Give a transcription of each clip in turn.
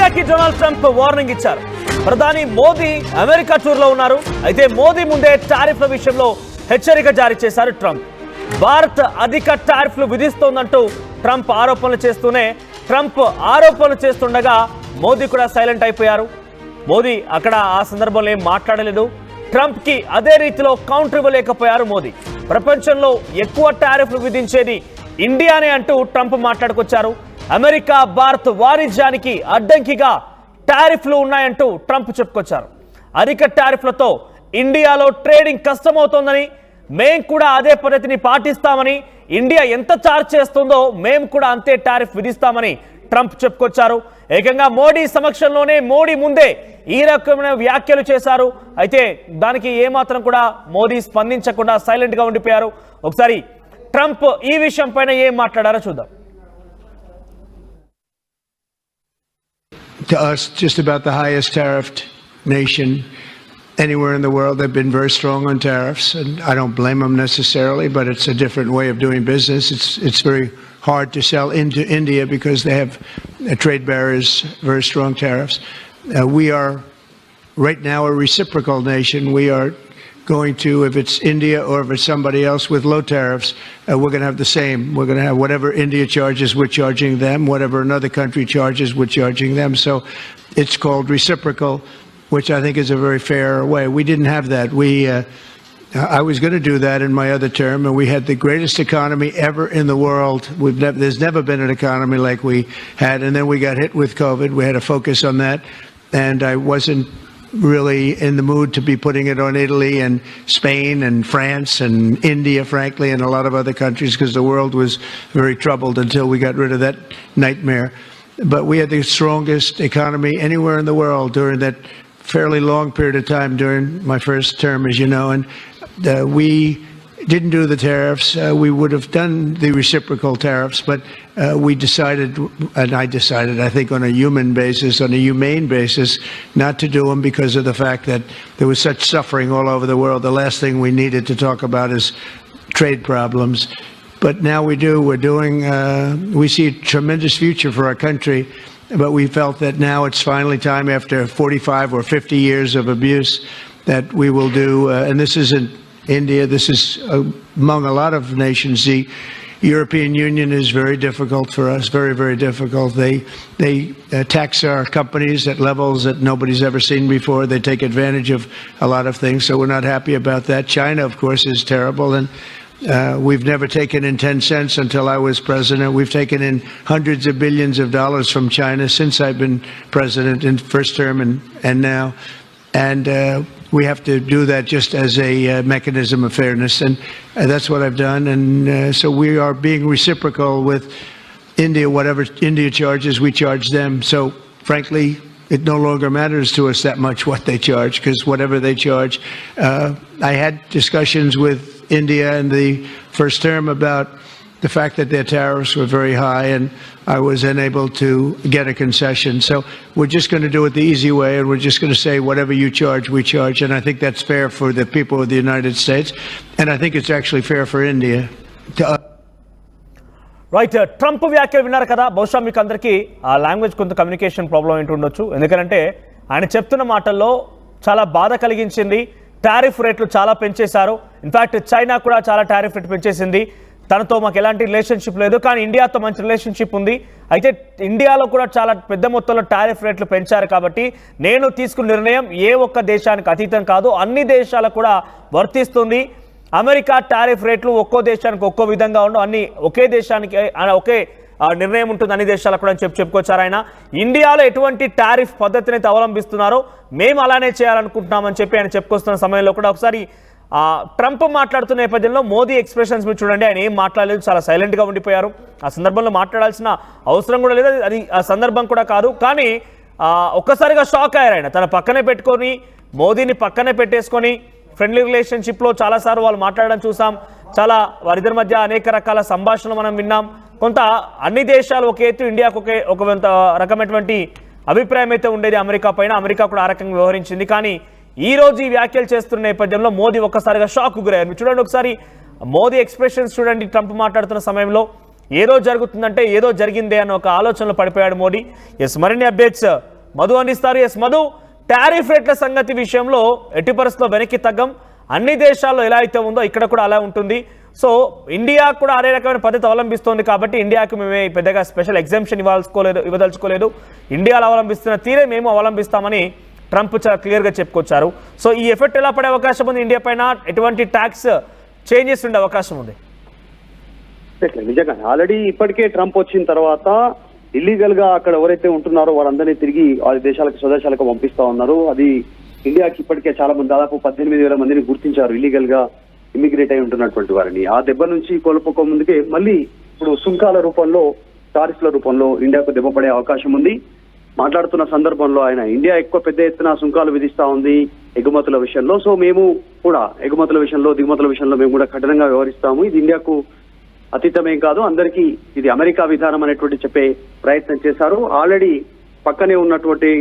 ఇండియాకి Donald Trump warning ఇచ్చారు. ప్రధాని మోదీ అమెరికా టూర్లో ఉన్నారు. అయితే మోదీ ముందే టారిఫ్ల విషయంలో హెచ్చరిక జారీ చేశారు ట్రంప్. భారత్ అధిక టారిఫ్లు విధిస్తోందంటూ ట్రంప్ ఆరోపణలు చేస్తుండగా మోదీ కూడా సైలెంట్ అయిపోయారు. మోదీ అక్కడ ఆ సందర్భంలో ఏం మాట్లాడలేదు. ట్రంప్ కి అదే రీతిలో కౌంటర్ ఇవ్వలేకపోయారు మోదీ. ప్రపంచంలో ఎక్కువ టారిఫ్లు విధించేది ఇండియానే అంటూ ట్రంప్ మాట్లాడుకొచ్చారు. అమెరికా భారత్ వాణిజ్యానికి అడ్డంకిగా టారిఫ్లు ఉన్నాయంటూ ట్రంప్ చెప్పుకొచ్చారు. అధిక టారిఫ్లతో ఇండియాలో ట్రేడింగ్ కష్టమవుతోందని, మేం కూడా అదే పద్ధతిని పాటిస్తామని, ఇండియా ఎంత ఛార్జ్ చేస్తుందో మేము కూడా అంతే టారిఫ్ విధిస్తామని ట్రంప్ చెప్పుకొచ్చారు. ఏకంగా మోడీ సమక్షంలోనే మోడీ ముందే ఈ రకమైన వ్యాఖ్యలు చేశారు. అయితే దానికి ఏమాత్రం కూడా మోదీ స్పందించకుండా సైలెంట్ గా ఉండిపోయారు. ఒకసారి ట్రంప్ ఈ విషయం పైన ఏం మాట్లాడారో చూద్దాం. To us, just about the highest tariffed nation anywhere in the world. They've been very strong on tariffs, and I don't blame them necessarily, but it's a different way of doing business. It's very hard to sell into India because they have trade barriers, very strong tariffs. We are right now a reciprocal nation. We are going to, if it's India or if it's somebody else with low tariffs, we're going to have the same. We're going to have whatever India charges, we're charging them. Whatever another country charges, we're charging them. So it's called reciprocal, which I think is a very fair way. We didn't have that. I was going to do that in my other term, and we had the greatest economy ever in the world. There's never been an economy like we had, and then we got hit with COVID. We had to focus on that, and I wasn't really in the mood to be putting it on Italy and Spain and France and India, frankly, and a lot of other countries, because the world was very troubled until we got rid of that nightmare. But we had the strongest economy anywhere in the world during that fairly long period of time during my first term, as you know, and we didn't do the tariffs. We would have done the reciprocal tariffs, but we decided, and I decided, I think on a human basis, on a humane basis, not to do them because of the fact that there was such suffering all over the world. The last thing we needed to talk about is trade problems. But now we do. We see a tremendous future for our country, but we felt that now it's finally time, after 45 or 50 years of abuse, that we will do, and this isn't India, this is among a lot of nations. The European Union is very difficult for us, very, very difficult. They tax our companies at levels that nobody's ever seen before. They take advantage of a lot of things, so we're not happy about that. China, of course, is terrible, and we've never taken in 10 cents until I was president. We've taken in hundreds of billions of dollars from China since I've been president in first term and now. And we have to do that just as a mechanism of fairness, and that's what I've done. And so we are being reciprocal with India. Whatever India charges, we charge them. So frankly, it no longer matters to us that much what they charge, because whatever they charge, I had discussions with India in the first term about the fact that their tariffs were very high, and I was unable to get a concession. So we're just going to do it the easy way, and we're just going to say whatever you charge, we charge. And I think that's fair for the people of the United States, and I think it's actually fair for India. Right, Trump వ్యాఖ్యలు విన్నారు కదా. బహుశా మీకు అందరికీ ఆ language కొంత communication problem ఏంటి ఉండొచ్చు. ఎందుకంటే ఆయన చెప్తున్న మాటల్లో చాలా బాధ కలిగించింది. టారిఫ్ రేట్లు చాలా పెంచేశారు. ఇన్ఫాక్ట్ చైనా కూడా చాలా టారిఫ్ రేట్లు పెంచేసింది. తనతో మాకు ఎలాంటి రిలేషన్షిప్ లేదు, కానీ ఇండియాతో మంచి రిలేషన్షిప్ ఉంది. అయితే ఇండియాలో కూడా చాలా పెద్ద మొత్తంలో టారిఫ్ రేట్లు పెంచారు. కాబట్టి నేను తీసుకున్న నిర్ణయం ఏ ఒక్క దేశానికి అతీతం కాదు, అన్ని దేశాలకు కూడా వర్తిస్తుంది. అమెరికా టారిఫ్ రేట్లు ఒక్కో దేశానికి ఒక్కో విధంగా ఉండవు, అన్ని ఒకే దేశానికి ఒకే నిర్ణయం ఉంటుంది అన్ని దేశాలకు కూడా అని చెప్పుకొచ్చారు ఆయన. ఇండియాలో ఎటువంటి టారిఫ్ పద్ధతిని అయితే అవలంబిస్తున్నారో మేము అలానే చేయాలనుకుంటున్నామని చెప్పి ఆయన చెప్పుకొస్తున్న సమయంలో కూడా ఒకసారి ట్రంప్ మాట్లాడుతున్న నేపథ్యంలో మోదీ ఎక్స్ప్రెషన్స్ మీరు చూడండి. ఆయన ఏం మాట్లాడలేదు, చాలా సైలెంట్గా ఉండిపోయారు. ఆ సందర్భంలో మాట్లాడాల్సిన అవసరం కూడా లేదు, అది ఆ సందర్భం కూడా కాదు. కానీ ఒక్కసారిగా షాక్ అయ్యారు ఆయన. తన పక్కనే పెట్టుకొని, మోదీని పక్కనే పెట్టేసుకొని ఫ్రెండ్లీ రిలేషన్షిప్లో చాలాసార్లు వాళ్ళు మాట్లాడడం చూసాం. చాలా వారిద్దరి మధ్య అనేక రకాల సంభాషణలు మనం విన్నాం. కొంత అన్ని దేశాలు ఒక ఎత్తు, ఇండియాకు ఒక రకమైనటువంటి అభిప్రాయం అయితే ఉండేది అమెరికా పైన. అమెరికా కూడా ఆ రకంగా వ్యవహరించింది. కానీ ఈ రోజు ఈ వ్యాఖ్యలు చేస్తున్న నేపథ్యంలో మోదీ ఒక్కసారిగా షాక్ గురయ్యారు. చూడండి ఒకసారి మోదీ ఎక్స్ప్రెషన్స్ చూడండి. ట్రంప్ మాట్లాడుతున్న సమయంలో ఏదో జరుగుతుందంటే ఏదో జరిగిందే అన్న ఒక ఆలోచనలో పడిపోయాడు మోదీ. ఎస్, మరిన్ని అప్డేట్స్ మధు అందిస్తారు. ఎస్ మధు, టారిఫ్ రేట్ల సంగతి విషయంలో ఎట్టి పరిస్థితుల్లో వెనక్కి తగ్గం. అన్ని దేశాల్లో ఎలా అయితే ఉందో ఇక్కడ కూడా అలా ఉంటుంది. సో ఇండియా కూడా అదే రకమైన పద్ధతి అవలంబిస్తోంది కాబట్టి ఇండియాకు మేమే పెద్దగా స్పెషల్ ఎగ్జామ్షన్ ఇవ్వదలుచుకోలేదు. ఇండియాలో అవలంబిస్తున్న తీరే మేము అవలంబిస్తామని ట్రంప్ చాలా క్లియర్గా చెప్పుకొచ్చారు. సో ఈ ఎఫెక్ట్ ఎలా పడే అవకాశం ఉంది? ఇండియా పైన ఎటువంటి ట్యాక్స్ చేంజెస్ ఉండే అవకాశం ఉంది? నిజంగా ఆల్రెడీ ఇప్పటికే ట్రంప్ వచ్చిన తర్వాత ఇల్లీగల్ గా అక్కడ ఎవరైతే ఉంటున్నారో వారందరినీ తిరిగి వాళ్ళ దేశాలకు స్వదేశాలకు పంపిస్తా ఉన్నారు. అది ఇండియాకి ఇప్పటికే చాలా మంది దాదాపు 18,000 మందిని గుర్తించారు ఇల్లీగల్ గా ఇమిగ్రేట్ అయి ఉంటున్నటువంటి వారిని. ఆ దెబ్బ నుంచి కోల్పోక ముందుకే మళ్ళీ ఇప్పుడు సుంకాల రూపంలో, టారిఫ్ల రూపంలో ఇండియాకు దెబ్బ పడే అవకాశం ఉంది. మాట్లాడుతున్న సందర్భంలో ఆయన ఇండియా ఎక్కువ పెద్ద ఎత్తున సుంకాలు విధిస్తా ఉంది ఎగుమతుల విషయంలో. సో మేము కూడా ఎగుమతుల విషయంలో, దిగుమతుల విషయంలో మేము కూడా కఠినంగా వ్యవహరిస్తాము. ఇది ఇండియాకు అతీతమేం కాదు, అందరికీ ఇది అమెరికా విధానం అనేటువంటి చెప్పే ప్రయత్నం చేశారు. ఆల్రెడీ పక్కనే ఉన్నటువంటి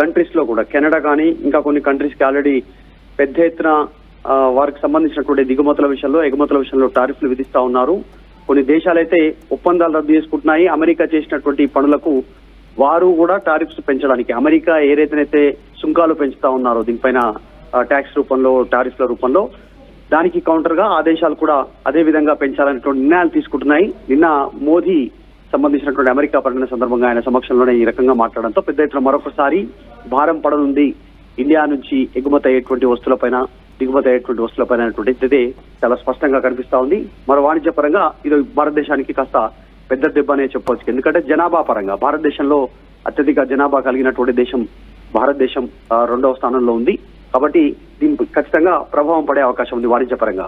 కంట్రీస్ లో కూడా కెనడా కానీ ఇంకా కొన్ని కంట్రీస్ కి ఆల్రెడీ పెద్ద ఎత్తున వారికి సంబంధించినటువంటి దిగుమతుల విషయంలో, ఎగుమతుల విషయంలో టారిఫ్లు విధిస్తా ఉన్నారు. కొన్ని దేశాలైతే ఒప్పందాలు రద్దు చేసుకుంటున్నాయి. అమెరికా చేసినటువంటి పనులకు వారు కూడా టారిఫ్స్ పెంచడానికి, అమెరికా ఏదైతే సుంకాలు పెంచుతా ఉన్నారో దీనిపైన ట్యాక్స్ రూపంలో, టారిఫ్ల రూపంలో, దానికి కౌంటర్ గా ఆ దేశాలు కూడా అదే విధంగా పెంచాలనేటువంటి నిర్ణయాలు తీసుకుంటున్నాయి. నిన్న మోదీ సంబంధించినటువంటి అమెరికా పర్యటన సందర్భంగా ఆయన సమక్షంలోనే ఈ రకంగా మాట్లాడడంతో పెద్ద ఎత్తున మరొకసారి భారం పడనుంది ఇండియా నుంచి ఎగుమతి అయ్యేటువంటి వస్తువులపైన, దిగుమతి అయ్యేటువంటి వస్తువులపైన అనేటువంటిది చాలా స్పష్టంగా కనిపిస్తా ఉంది. మరో వాణిజ్య పరంగా ఇది భారతదేశానికి కాస్త పెద్ద దెబ్బ అనే చెప్పవచ్చు. ఎందుకంటే జనాభా పరంగా భారతదేశంలో అత్యధిక జనాభా కలిగినటువంటి దేశం భారతదేశం 2వ స్థానంలో ఉంది. కాబట్టి దీనికి ఖచ్చితంగా ప్రభావం పడే అవకాశం ఉంది వాణిజ్యపరంగా.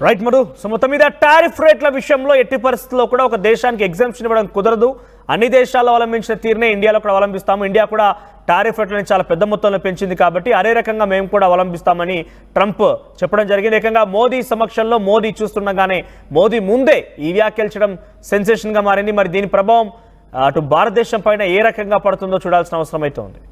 రైట్ మధు. సో మొత్తం మీద టారిఫ్ రేట్ల విషయంలో ఎట్టి పరిస్థితుల్లో కూడా ఒక దేశానికి ఎగ్జామ్షన్ ఇవ్వడం కుదరదు. అన్ని దేశాల్లో అవలంబించిన తీరునే ఇండియాలో కూడా అవలంబిస్తాము. ఇండియా కూడా టారిఫ్ రేట్లను చాలా పెద్ద మొత్తంలో పెంచింది కాబట్టి అదే రకంగా మేము కూడా అవలంబిస్తామని ట్రంప్ చెప్పడం జరిగింది. ఏకంగా మోదీ సమక్షంలో, మోదీ చూస్తుండగానే, మోదీ ముందే ఈ వ్యాఖ్యలు చేయడం సెన్సేషన్గా మారింది. మరి దీని ప్రభావం అటు భారతదేశం పైన ఏ రకంగా పడుతుందో చూడాల్సిన అవసరం అయితే ఉంది.